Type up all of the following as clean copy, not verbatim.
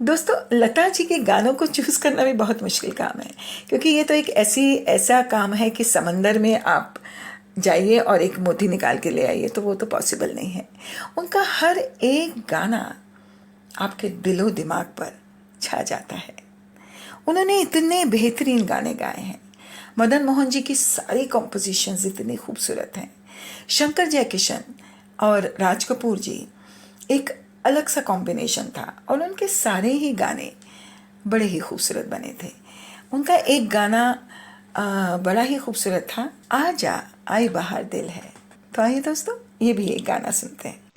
दोस्तों, लता जी के गानों को चूज़ करना भी बहुत मुश्किल काम है, क्योंकि ये तो एक ऐसा काम है कि समंदर में आप जाइए और एक मोती निकाल के ले आइए, तो वो तो पॉसिबल नहीं है। उनका हर एक गाना आपके दिलो दिमाग पर छा जाता है। उन्होंने इतने बेहतरीन गाने गाए हैं। मदन मोहन जी की सारी कॉम्पोजिशंस इतनी खूबसूरत हैं। शंकर जयकिशन और राज कपूर जी एक अलग सा कॉम्बिनेशन था, और उनके सारे ही गाने बड़े ही खूबसूरत बने थे। उनका एक गाना बड़ा ही खूबसूरत था, आजा आई बहार दिल है। तो आइए दोस्तों, ये भी एक गाना सुनते हैं।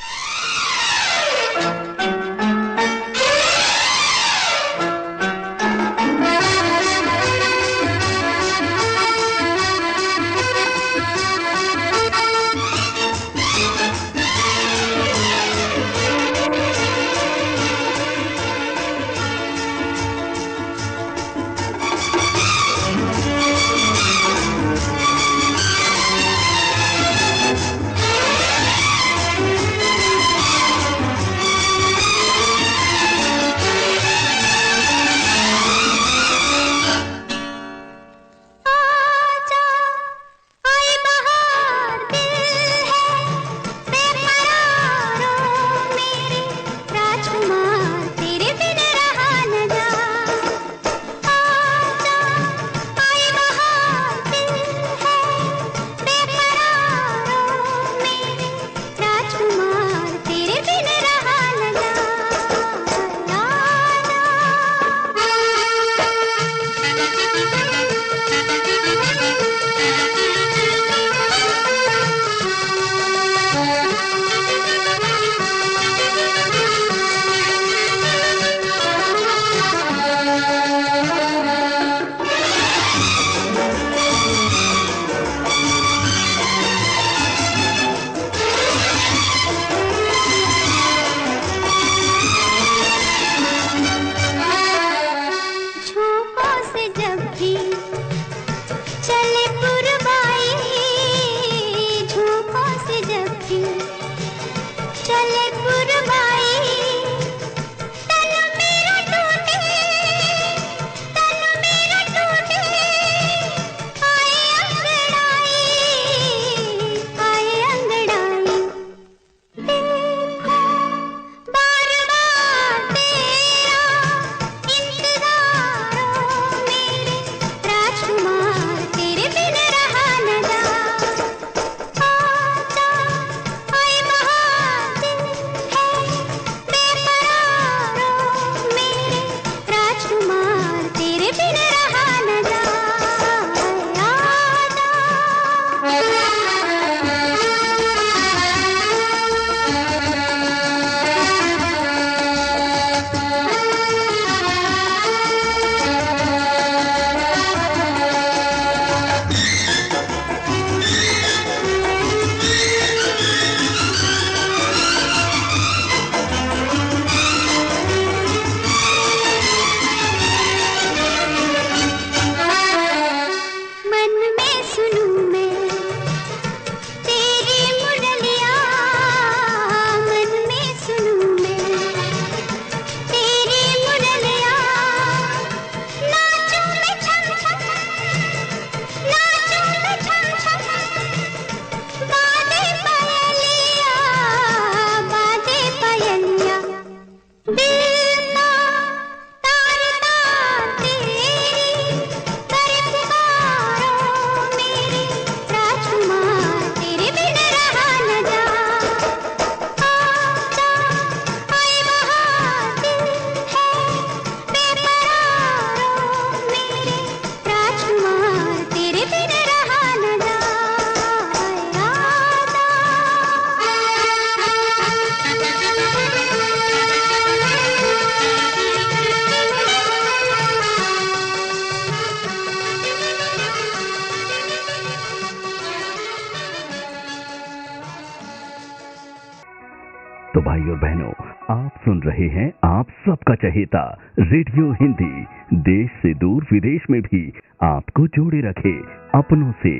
तो भाई और बहनों, आप सुन रहे हैं आप सबका चहेता रेडियो हिंदी, देश से दूर विदेश में भी आपको जोड़े रखे अपनों से,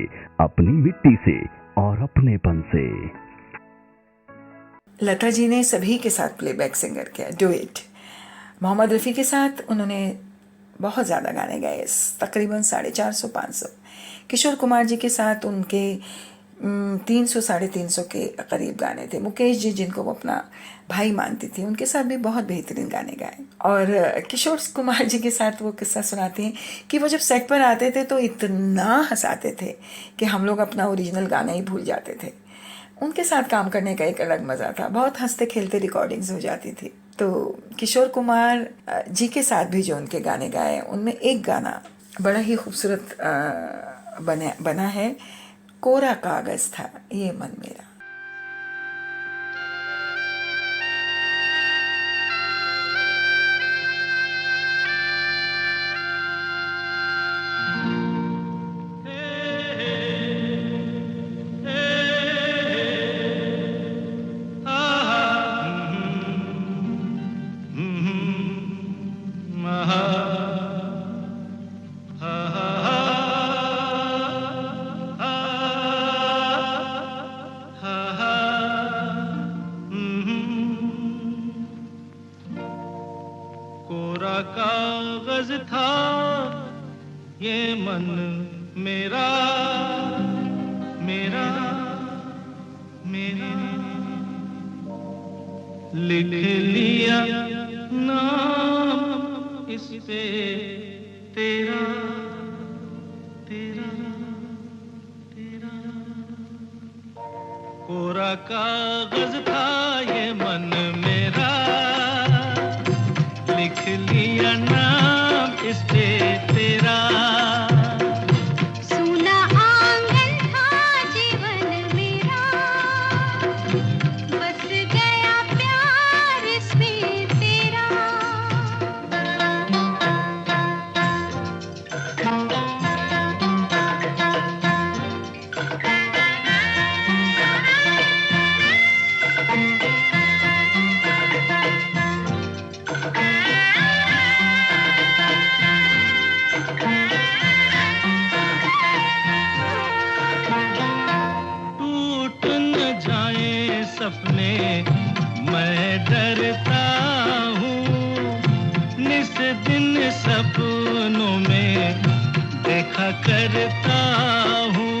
अपनी मिट्टी से और अपनेपन से। लता जी ने सभी के साथ प्लेबैक सिंगर किया, डुएट। मोहम्मद रफ़ी के साथ उन्होंने बहुत ज़्यादा गाने गाए, तकरीबन 450-500। किशोर कुमार जी के साथ उनके 300 350 के करीब गाने थे। मुकेश जी, जिनको वो अपना भाई मानती थी, उनके साथ भी बहुत बेहतरीन गाने गाए। और किशोर कुमार जी के साथ वो किस्सा सुनाते हैं कि वो जब सेट पर आते थे तो इतना हंसाते थे कि हम लोग अपना ओरिजिनल गाना ही भूल जाते थे। उनके साथ काम करने का एक अलग मज़ा था, बहुत हंसते खेलते रिकॉर्डिंग्स हो जाती थी। तो किशोर कुमार जी के साथ भी जो उनके गाने गाए, उनमें एक गाना बड़ा ही खूबसूरत बना है, कोरा कागज़ था ये मन मेरा। कोरा कागज था ये मन मेरा, मेरा मेरा, लिख लिया नाम इस पे तेरा, तेरा, तेरा। कोरा कागज था ये मन मेरा, लिख लिया नाम इस पे तेरा। सूना आंगन था जीवन मेरा, बस गया प्यार इसमें तेरा। टूट न जाए सपने मैं डरता हूँ, निस दिन सपनों में देखा करता हूँ।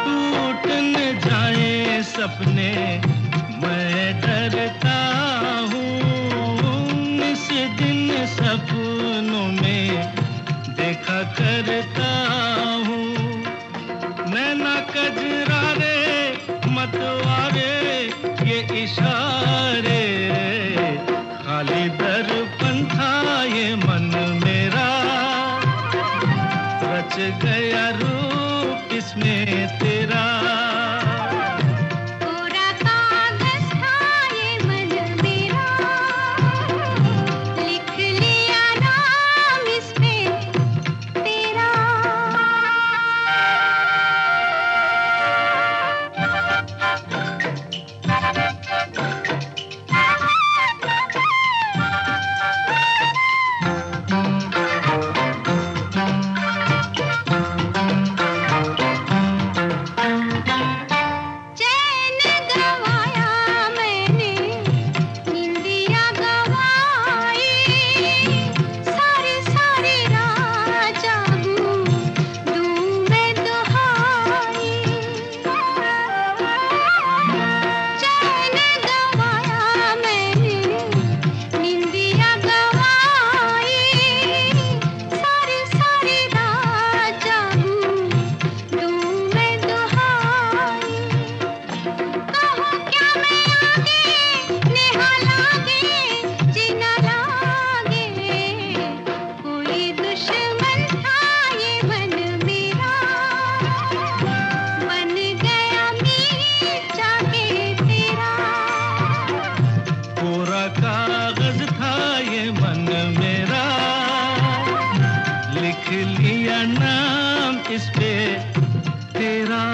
टूट न जाए सपने मैं डरता हूँ, निस दिन सपनों में देखा करता हूँ। नैना कजरारे मतवारे ये इशारे, खाली दर्पण था ये मन मेरा, रच गया रूप इसमें तेरा। कोरा कागज था ये मन मेरा, लिख लिया नाम इस पे तेरा। चैन गवाया मैंने, निंदिया गवाई, सारी सारी रात जागूं दूं मैं दुहाई। चैन गवाया मैंने, निंदिया गवाई, सारी सारी रात जागूं दूं मैं दुहाई। कहो क्या मैं आगे नेहा लागे जीना लागे, कोई दुश्मन था ये मन मेरा, बन गया मीत जाके तेरा। कोरा कागज था ये मन मेरा, लिख लिया नाम इस पे तेरा।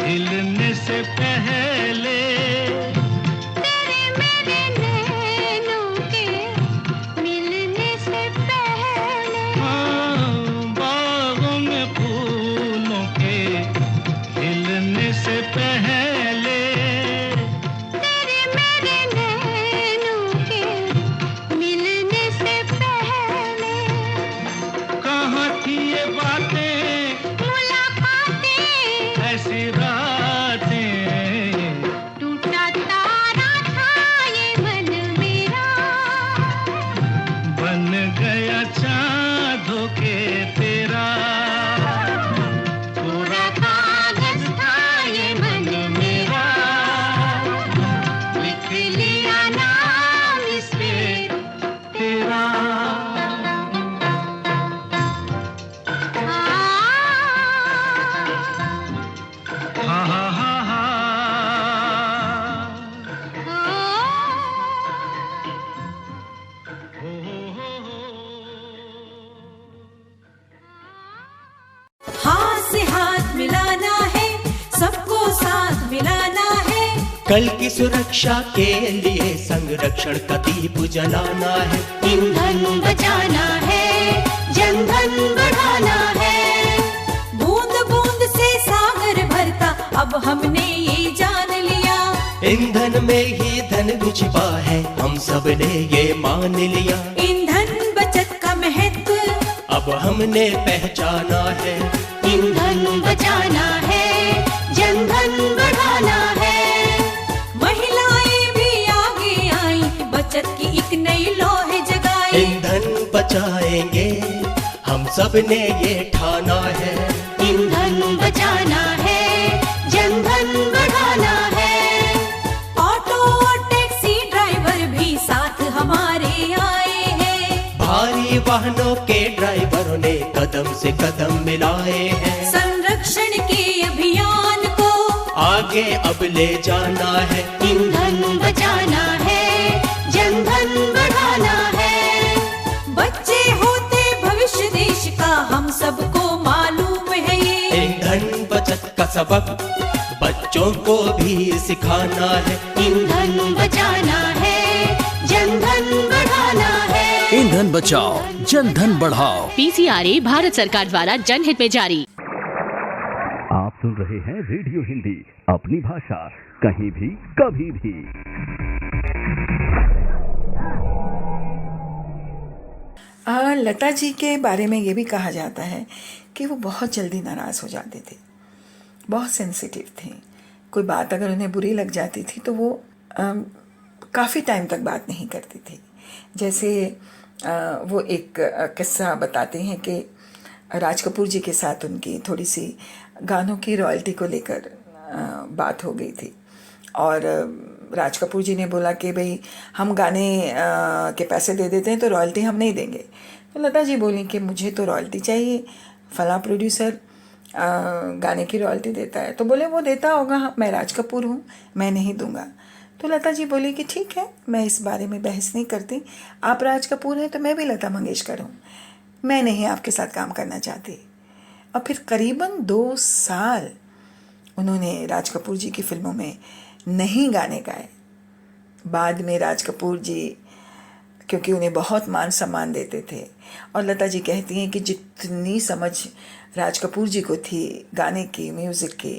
हिलने से पहले तेरे मेरे नैनों के मिलने से पहले बागों में फूलों के खिलने से पहले तेरे मेरे नैनों के मिलने से पहले कहाँ थी ये बातें मुलाकातें ऐसी रातें टूटा तारा था ये मन मेरा बन गया चाँद होके तेरा पूरा कागज था ये मन मेरा लिख लिया नाम इस पे तेरा हा हा हा हा हो हो हाथ से हाथ मिलाना है, सबको साथ मिलाना है। कल की सुरक्षा के लिए संरक्षण का दीप जलाना है। ईंधन बचाना है, जनधन बढ़ाना है। बूंद बूंद से सागर भरता अब हमने ये जान लिया। ईंधन में ही धन छिपा है, हम सब ने ये मान लिया। ईंधन बचत का महत्व अब हमने पहचाना है। ईंधन बचाना है, जनधन बढ़ाना है। महिलाएं भी आगे आई, बचत की एक नई लौह जगाई। ईंधन बचाएंगे हम सब ने ये ठाना है। ईंधन बचाना है, जनधन बढ़ाना है। ऑटो और टैक्सी ड्राइवर भी साथ हमारे आए हैं। भारी वाहनों के ड्राइवरों ने कदम से कदम मिलाए हैं। संरक्षण के अभियान को आगे अब ले जाना है। ईंधन बचाना है, जनधन बढ़ाना है। बच्चे होते भविष्य देश का, हम सबको मालूम है ये। ईंधन बचत का सबक बच्चों को भी सिखाना है। ईंधन बचाना है, जनधन बढ़ाना है। ईंधन बचाओ, जन धन बढ़ाओ। पीसीआरए भारत सरकार द्वारा जनहित में जारी। आप सुन रहे हैं रेडियो हिंदी, अपनी भाषा, कहीं भी कभी भी। लता जी के बारे में ये भी कहा जाता है कि वो बहुत जल्दी नाराज़ हो जाते थे, बहुत सेंसिटिव थे। कोई बात अगर उन्हें बुरी लग जाती थी तो वो काफ़ी टाइम तक बात नहीं करती थी। जैसे वो एक किस्सा बताते हैं कि राज कपूर जी के साथ उनकी थोड़ी सी गानों की रॉयल्टी को लेकर बात हो गई थी और राज कपूर जी ने बोला कि भाई हम गाने के पैसे दे देते हैं तो रॉयल्टी हम नहीं देंगे। तो लता जी बोली कि मुझे तो रॉयल्टी चाहिए, फलां प्रोड्यूसर गाने की रॉयल्टी देता है। तो बोले वो देता होगा, मैं राज कपूर हूँ, मैं नहीं दूंगा। तो लता जी बोली कि ठीक है, मैं इस बारे में बहस नहीं करती, आप राज कपूर हैं तो मैं भी लता मंगेशकर हूँ, मैं नहीं आपके साथ काम करना चाहती। और फिर करीबन 2 साल उन्होंने राज कपूर जी की फिल्मों में नहीं गाने गाए। बाद में राज कपूर जी, क्योंकि उन्हें बहुत मान सम्मान देते थे, और लता जी कहती हैं कि जितनी समझ राज कपूर जी को थी गाने की, म्यूज़िक की,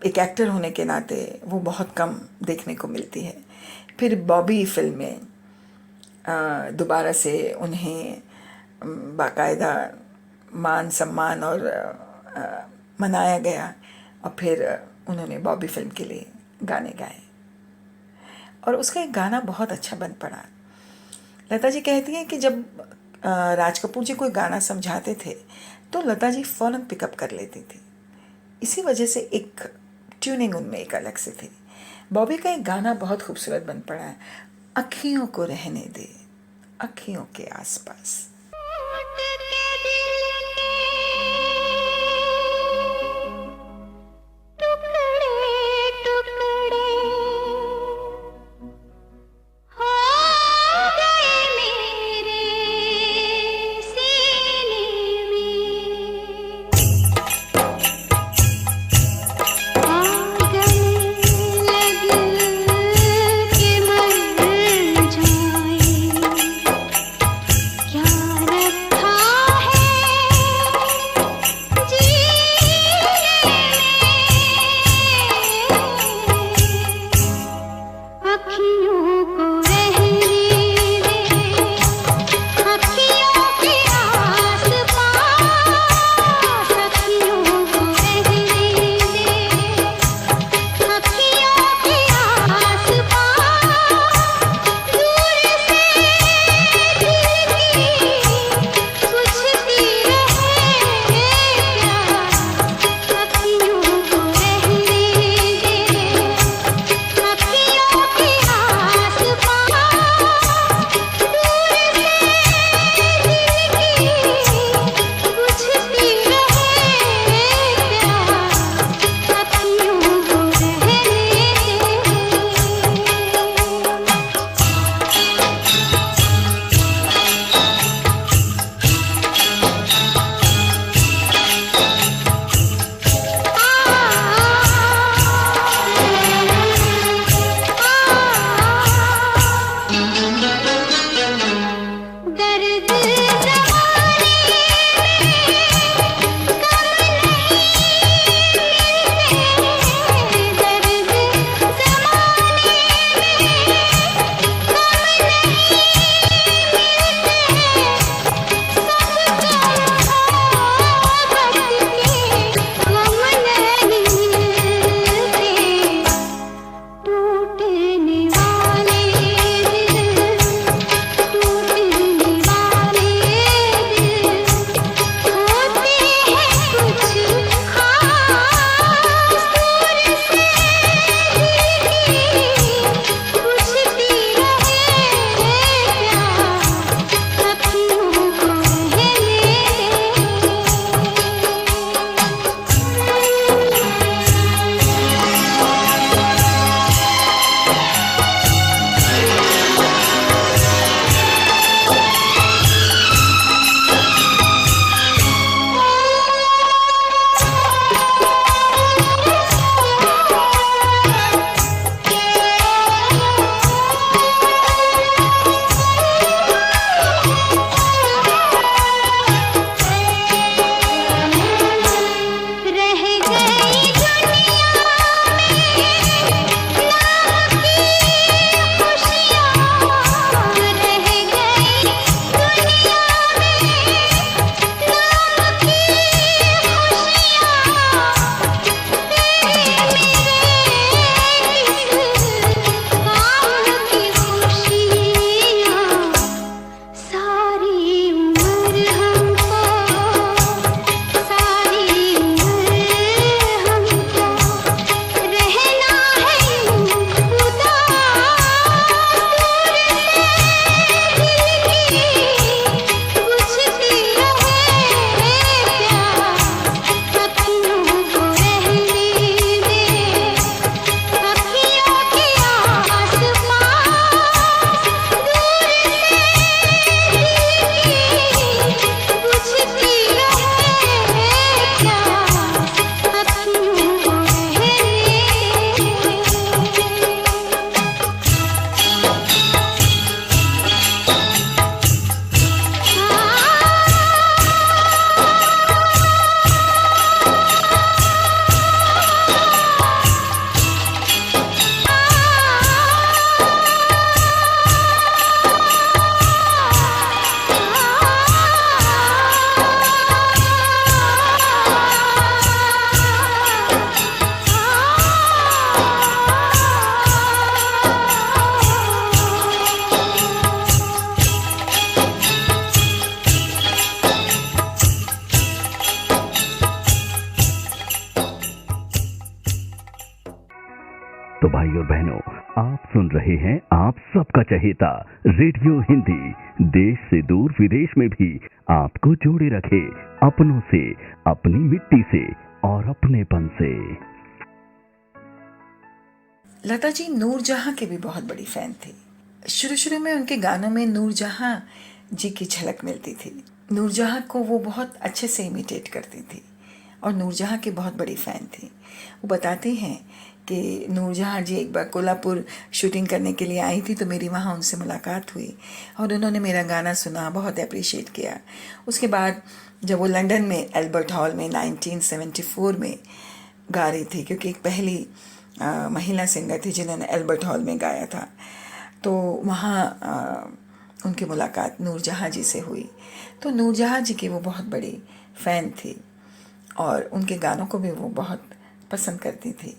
एक एक्टर होने के नाते वो बहुत कम देखने को मिलती है। फिर बॉबी फिल्म में दोबारा से उन्हें बाकायदा मान सम्मान और मनाया गया और फिर उन्होंने बॉबी फिल्म के लिए गाने गाए और उसका एक गाना बहुत अच्छा बन पड़ा। लता जी कहती हैं कि जब राज कपूर जी कोई गाना समझाते थे तो लता जी फ़ौरन पिकअप कर लेती थी। इसी वजह से एक ट्यूनिंग उनमें एक अलग से थी। बॉबी का एक गाना बहुत खूबसूरत बन पड़ा है, अखियों को रहने दे अखियों के आसपास। तो भाई और बहनों, आप सुन रहे हैं आप सबका चहेता रेडियो हिंदी, देश से दूर विदेश में भी आपको जोड़े रखे अपनों से, अपनी मिट्टी से और अपनेपन से। लता जी नूरजहां के भी बहुत बड़ी फैन थी। शुरू में उनके गानों में नूरजहां जी की झलक मिलती थी। नूरजहां को वो बहुत अच्छे से इमिटेट करती थी और नूरजहां की बहुत बड़ी फ़ैन थी। वो बताती हैं कि नूरजहां जी एक बार कोल्हापुर शूटिंग करने के लिए आई थी, तो मेरी वहाँ उनसे मुलाकात हुई और उन्होंने मेरा गाना सुना, बहुत अप्रिशिएट किया। उसके बाद जब वो लंदन में एल्बर्ट हॉल में 1974 में गा रही थी, क्योंकि एक पहली महिला सिंगर थी जिन्होंने एल्बर्ट हॉल में गाया था, तो वहाँ उनकी मुलाकात नूरजहां जी से हुई। तो नूरजहां जी की वो बहुत बड़ी फ़ैन थी और उनके गानों को भी वो बहुत पसंद करती थी।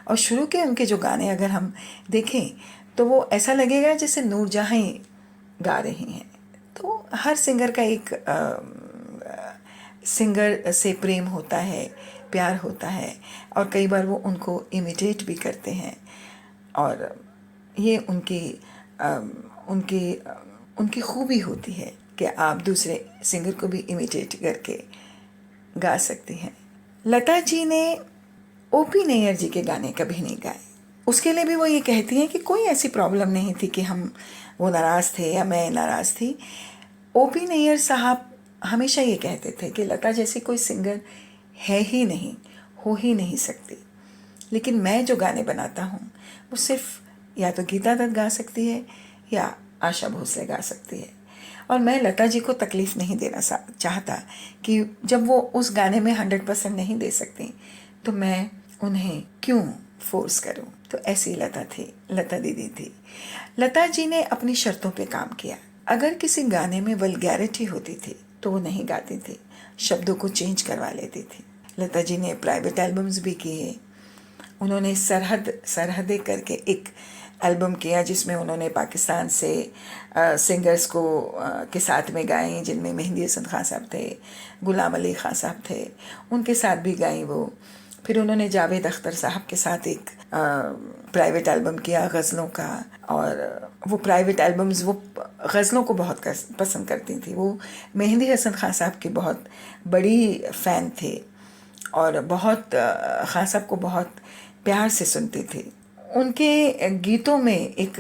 और शुरू के उनके जो गाने अगर हम देखें तो वो ऐसा लगेगा जैसे नूरजहां ही गा रही हैं। तो हर सिंगर का एक सिंगर से प्रेम होता है, प्यार होता है, और कई बार वो उनको इमिटेट भी करते हैं। और ये उनकी खूबी होती है कि आप दूसरे सिंगर को भी इमिटेट करके गा सकती हैं। लता जी ने ओपी नैयर जी के गाने कभी नहीं गाए। उसके लिए भी वो ये कहती हैं कि कोई ऐसी प्रॉब्लम नहीं थी कि वो नाराज़ थे या मैं नाराज़ थी। ओपी नैयर साहब हमेशा ये कहते थे कि लता जैसी कोई सिंगर है ही नहीं, हो ही नहीं सकती, लेकिन मैं जो गाने बनाता हूँ वो सिर्फ या तो गीता दत्त गा सकती है या आशा भोसले गा सकती है। और मैं लता जी को तकलीफ़ नहीं देना चाहता कि जब वो उस गाने में 100% नहीं दे सकती तो मैं उन्हें क्यों फोर्स करूं। तो ऐसी लता थी, लता दीदी थी। लता जी ने अपनी शर्तों पे काम किया। अगर किसी गाने में वल्गैरिटी होती थी तो वो नहीं गाती थी, शब्दों को चेंज करवा लेती थी। लता जी ने प्राइवेट एल्बम्स भी किए। उन्होंने सरहदें करके एक एल्बम किया जिसमें उन्होंने पाकिस्तान से सिंगर्स के साथ में गाए, जिनमें मेहंदी हसन खान साहब थे, गुलाम अली खान साहब थे, उनके साथ भी गाई वो। फिर उन्होंने जावेद अख्तर साहब के साथ एक प्राइवेट एल्बम किया गज़लों का, और वो प्राइवेट एल्बम्स वो गज़लों को बहुत पसंद करती थी। वो मेहंदी हसन खान साहब की बहुत बड़ी फ़ैन थी और बहुत खान साहब को बहुत प्यार से सुनती थी। उनके गीतों में एक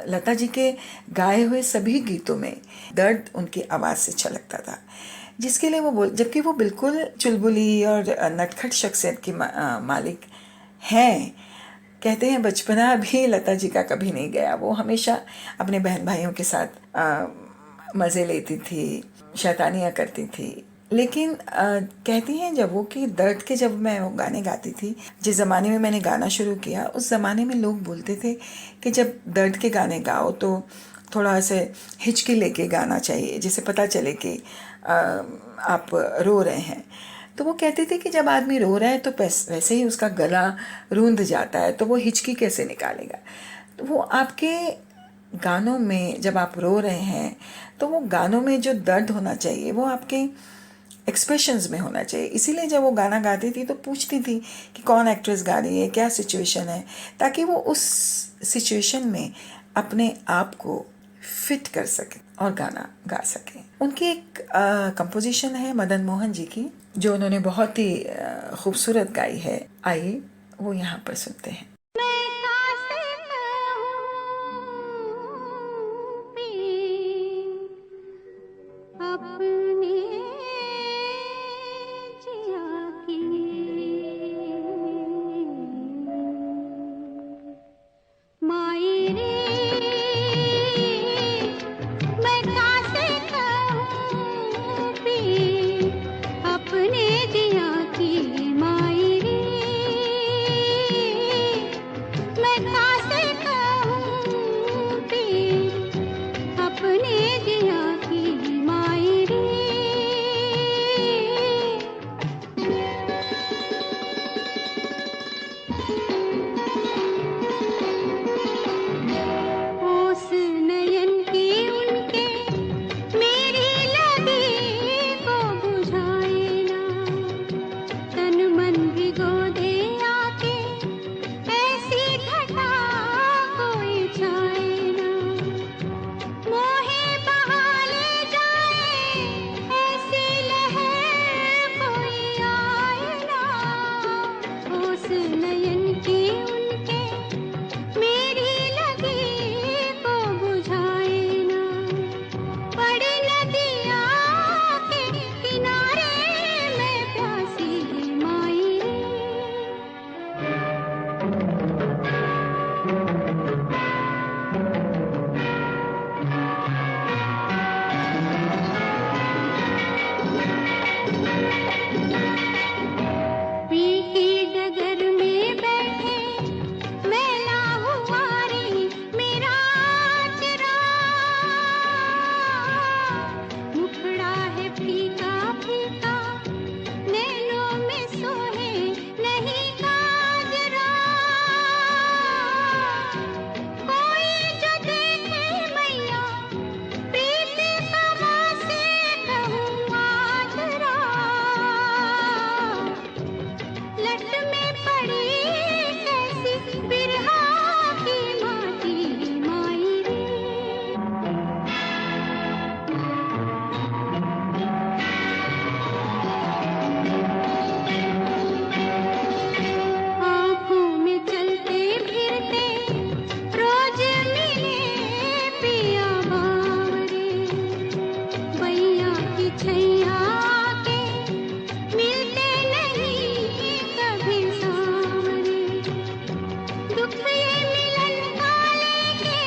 लता जी के गाए हुए सभी गीतों में दर्द उनकी आवाज़ से छलकता था, जिसके लिए वो जबकि वो बिल्कुल चुलबुली और नटखट शख्सियत की मालिक हैं। कहते हैं बचपना भी लता जी का कभी नहीं गया। वो हमेशा अपने बहन भाइयों के साथ मज़े लेती थी, शैतानियाँ करती थी। लेकिन कहती हैं जब वो कि दर्द के जब मैं वो गाने गाती थी, जिस ज़माने में मैंने गाना शुरू किया, उस ज़माने में लोग बोलते थे कि जब दर्द के गाने गाओ तो थोड़ा से हिचकी लेके गाना चाहिए, जिससे पता चले कि आप रो रहे हैं। तो वो कहते थे कि जब आदमी रो रहा है तो वैसे ही उसका गला रूंध जाता है, तो वो हिचकी कैसे निकालेगा। तो वो आपके गानों में जब आप रो रहे हैं तो वो गानों में जो दर्द होना चाहिए वो आपके एक्सप्रेशंस में होना चाहिए। इसीलिए जब वो गाना गाती थी तो पूछती थी कि कौन एक्ट्रेस गा रही है, क्या सिचुएशन है, ताकि वो उस सिचुएशन में अपने आप को फिट कर सके और गाना गा सके। उनकी एक कंपोजिशन है मदन मोहन जी की, जो उन्होंने बहुत ही खूबसूरत गाई है। आइए वो यहाँ पर सुनते हैं। अपने जिया की मायरे नयन की उनके मेरी लगी को बुझाए ना। बड़ी नदिया के किनारे मैं प्यासी माई रे। पी की डगर में बैठे मैला हुआ रे मेरा चरा। मुखड़ा है फीका फीका नैनों में सोहे नहीं काजरा। कोई जो देखे मैया प्रीत कमा से कहूँ आजरा। लट में पड़ी कैसी बिरहा की माटी माई रे। आँखों में चलते फिरते रोज मिले पिया बावरे। बैया की छैया के मिलते नहीं कभी सांवरे। दुख ये मिलन का लेके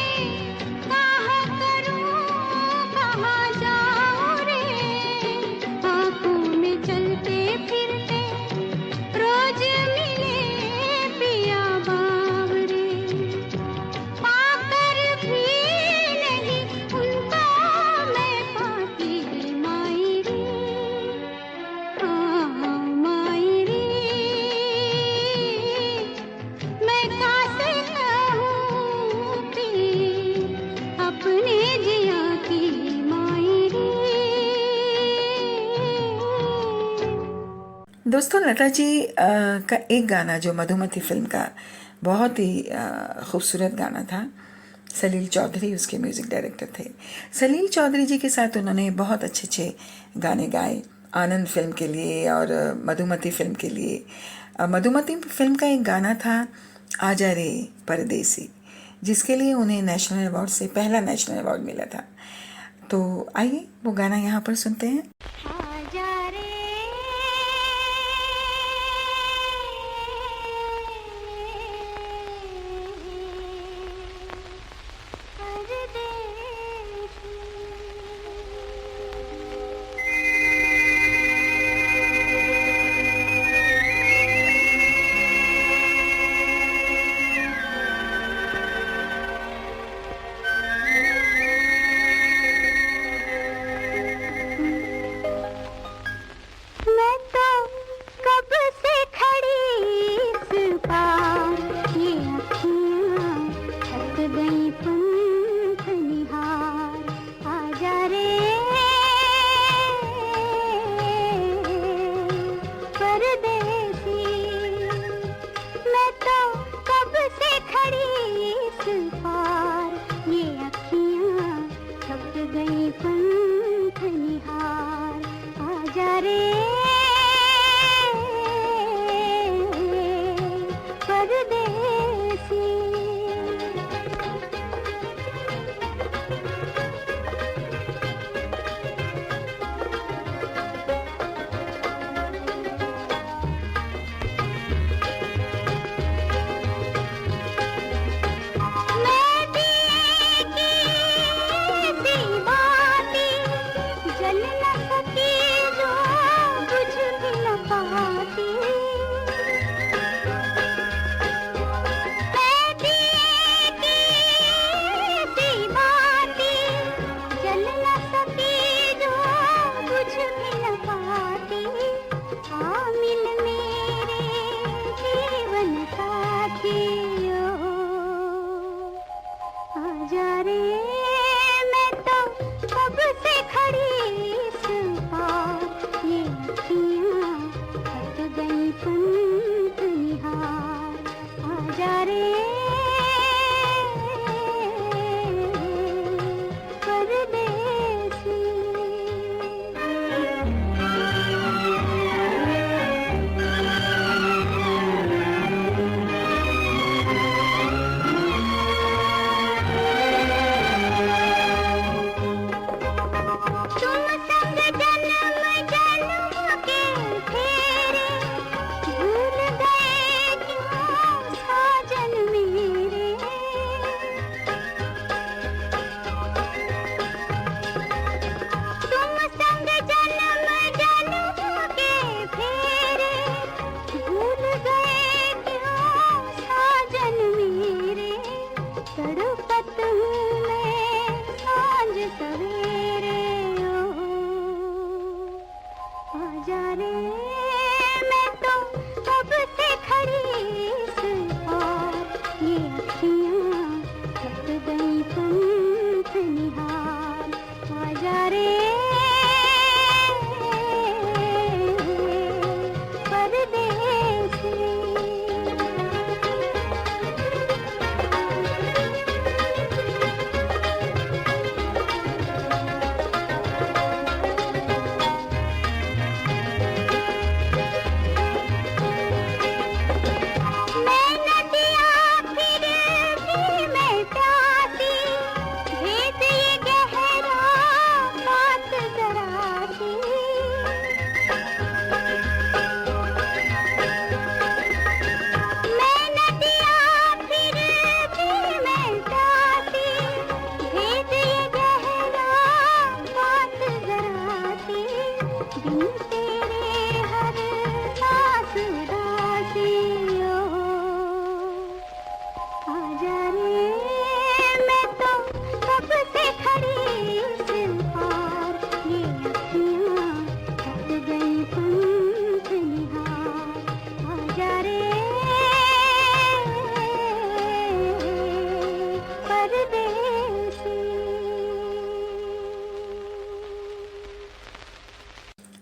कहाँ करूँ कहाँ जाऊँ रे। आँखों में चलते फिरते रोज मिले पिया बावरे। पाकर भी नहीं उनको मैं पाती माई रे। माई रे मैं कासे कहूँ कि अपने जिया की माई रे। दोस्तों, लता जी का एक गाना जो मधुमती फिल्म का बहुत ही खूबसूरत गाना था, सलील चौधरी उसके म्यूज़िक डायरेक्टर थे। सलील चौधरी जी के साथ उन्होंने बहुत अच्छे अच्छे गाने गाए, आनंद फिल्म के लिए और मधुमती फिल्म के लिए। मधुमती फिल्म का एक गाना था आजा रे परदेसी, जिसके लिए उन्हें नेशनल अवार्ड से पहला नेशनल अवार्ड मिला था। तो आइए वो गाना यहाँ पर सुनते हैं। आजा रे मैं तो कब से खड़ी इस पार, ये अखियाँ थक गई पंख निहार। आजा रे परदेसी, मैं तो कब से खड़ी इस पार, ये अखियाँ थक गई पंख निहार। आजा रे परदेसी। मैं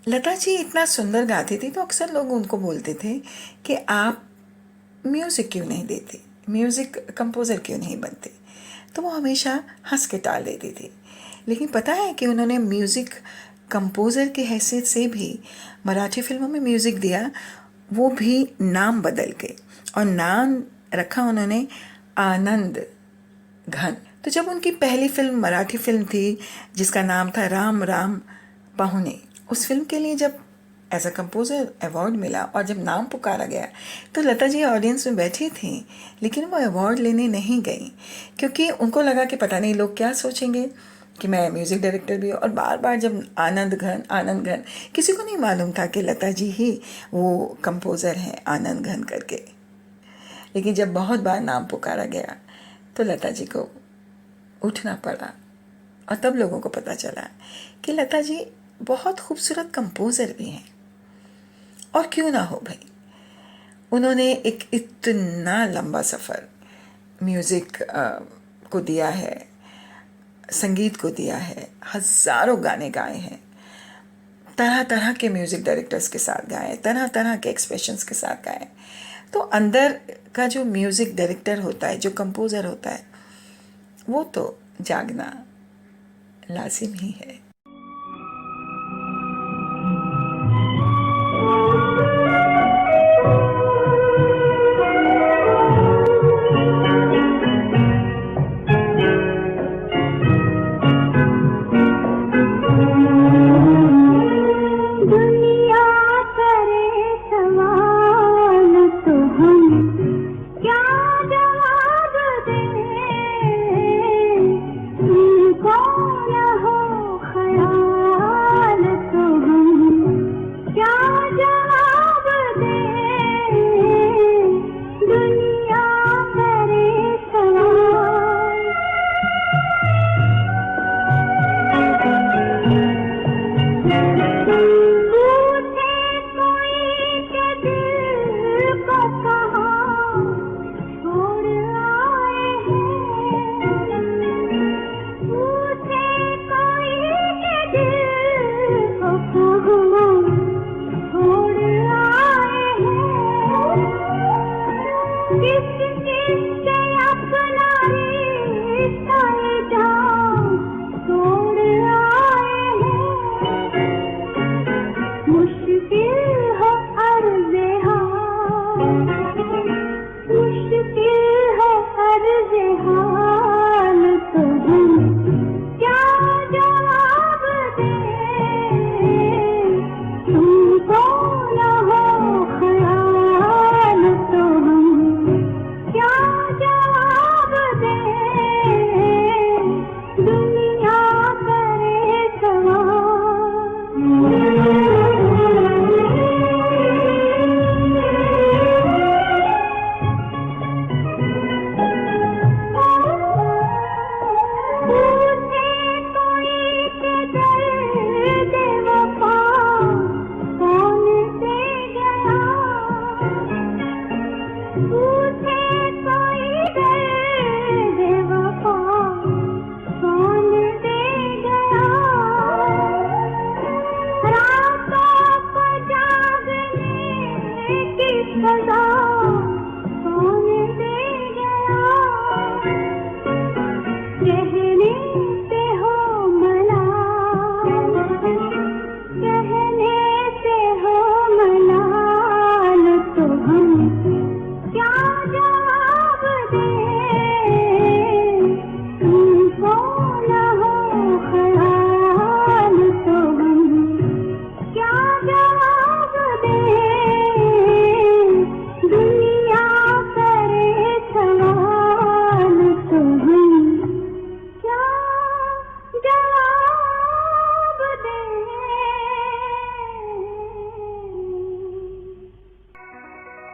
लता जी इतना सुंदर गाती थी तो अक्सर लोग उनको बोलते थे कि आप म्यूज़िक क्यों नहीं देते, म्यूज़िक कंपोज़र क्यों नहीं बनते। तो वो हमेशा हंस के टाल देती थी। लेकिन पता है कि उन्होंने म्यूज़िक कंपोज़र की हैसियत से भी मराठी फिल्मों में म्यूज़िक दिया, वो भी नाम बदल के, और नाम रखा उन्होंने आनंद घन। तो जब उनकी पहली फिल्म मराठी फिल्म थी जिसका नाम था राम राम पाहुणे, उस फिल्म के लिए जब एज अ कंपोज़र अवार्ड मिला और जब नाम पुकारा गया तो लता जी ऑडियंस में बैठी थी, लेकिन वो अवार्ड लेने नहीं गई क्योंकि उनको लगा कि पता नहीं लोग क्या सोचेंगे कि मैं म्यूज़िक डायरेक्टर भी हूँ। और बार बार जब आनंद घन, किसी को नहीं मालूम था कि लता जी ही वो कंपोज़र हैं आनंद घन करके। लेकिन जब बहुत बार नाम पुकारा गया तो लता जी को उठना पड़ा, और तब लोगों को पता चला कि लता जी बहुत खूबसूरत कंपोज़र भी हैं। और क्यों ना हो भाई, उन्होंने एक इतना लंबा सफ़र म्यूज़िक को दिया है, संगीत को दिया है, हज़ारों गाने गाए हैं, तरह तरह के म्यूज़िक डायरेक्टर्स के साथ गाए, तरह तरह के एक्सप्रेशंस के साथ गाए। तो अंदर का जो म्यूज़िक डायरेक्टर होता है, जो कंपोज़र होता है, वो तो जागना लाजिम ही है।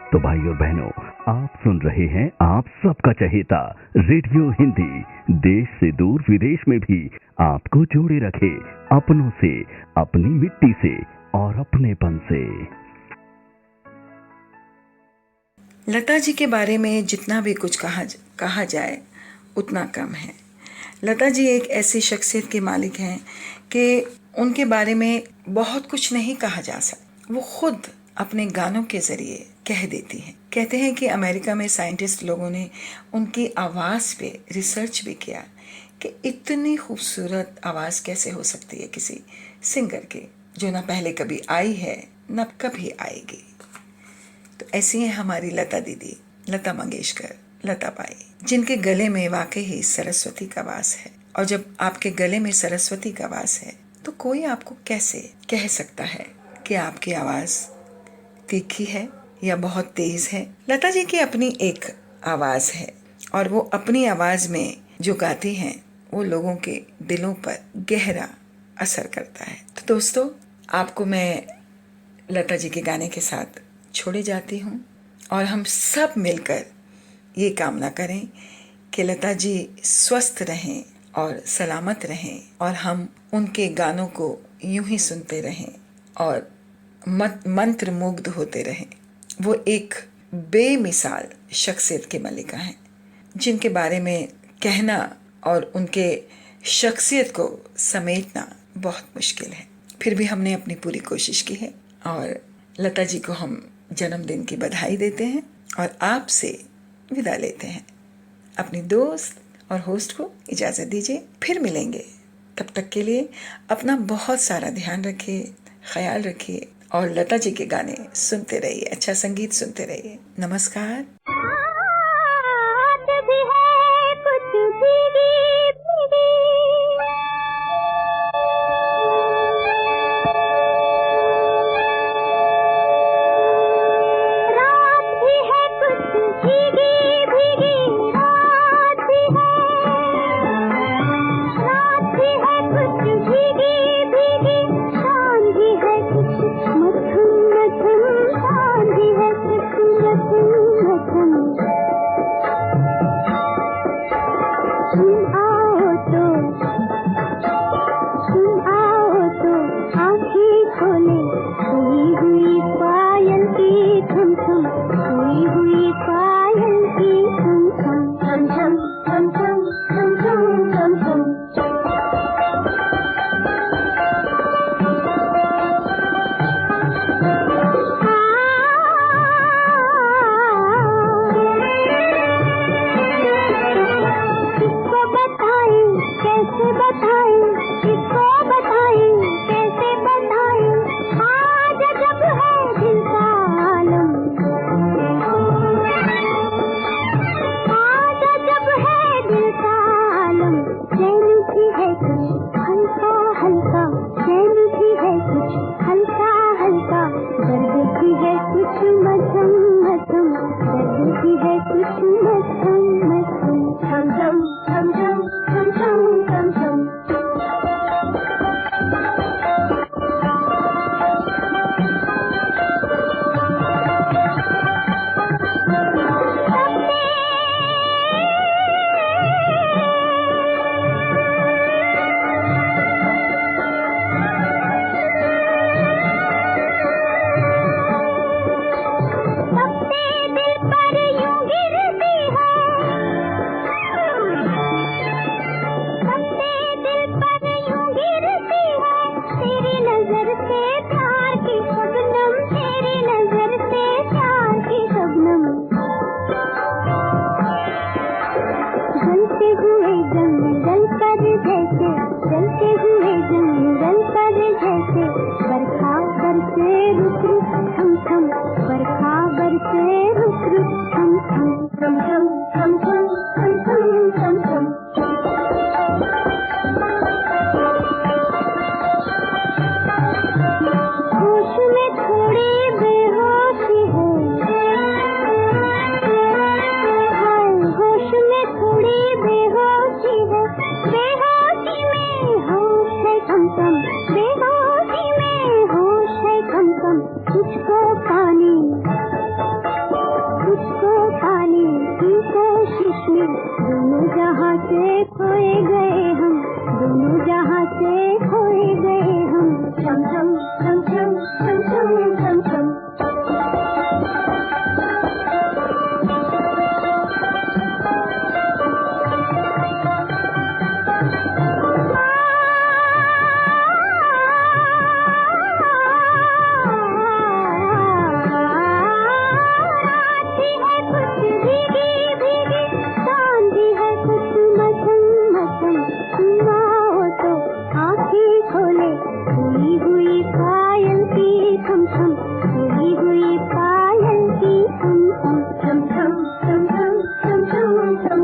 तो भाई और बहनों, आप सुन रहे हैं आप सबका चहेता रेडियो हिंदी, देश से दूर विदेश में भी आपको जोड़े रखे अपनों से, अपनी मिट्टी से और अपनेपन से। लता जी के बारे में जितना भी कुछ कहा जाए उतना कम है। लता जी एक ऐसी शख्सियत के मालिक हैं कि उनके बारे में बहुत कुछ नहीं कहा जा सकता। वो खुद अपने गानों के ज़रिए कह देती हैं। कहते हैं कि अमेरिका में साइंटिस्ट लोगों ने उनकी आवाज़ पे रिसर्च भी किया कि इतनी खूबसूरत आवाज़ कैसे हो सकती है किसी सिंगर की, जो ना पहले कभी आई है ना कभी आएगी। तो ऐसी हैं हमारी लता दीदी, लता मंगेशकर, लता बाई, जिनके गले में वाकई ही सरस्वती का वास है। और जब आपके गले में सरस्वती का वास है तो कोई आपको कैसे कह सकता है कि आपकी आवाज़ तीखी है या बहुत तेज़ है। लता जी की अपनी एक आवाज़ है और वो अपनी आवाज़ में जो गाती हैं वो लोगों के दिलों पर गहरा असर करता है। तो दोस्तों, आपको मैं लता जी के गाने के साथ छोड़े जाती हूँ और हम सब मिलकर ये कामना करें कि लता जी स्वस्थ रहें और सलामत रहें और हम उनके गानों को यूं ही सुनते रहें और मंत्र मुग्ध होते रहें। वो एक बेमिसाल शख्सियत के मलिका हैं, जिनके बारे में कहना और उनके शख्सियत को समेटना बहुत मुश्किल है। फिर भी हमने अपनी पूरी कोशिश की है और लता जी को हम जन्मदिन की बधाई देते हैं और आपसे विदा लेते हैं। अपनी दोस्त और होस्ट को इजाज़त दीजिए, फिर मिलेंगे। तब तक के लिए अपना बहुत सारा ध्यान रखिए, ख्याल रखिए और लता जी के गाने सुनते रहिए, अच्छा संगीत सुनते रहिए। नमस्कार।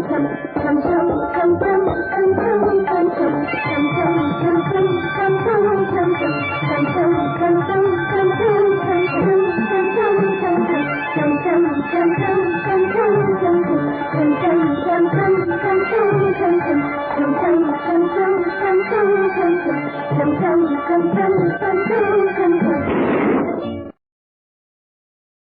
Come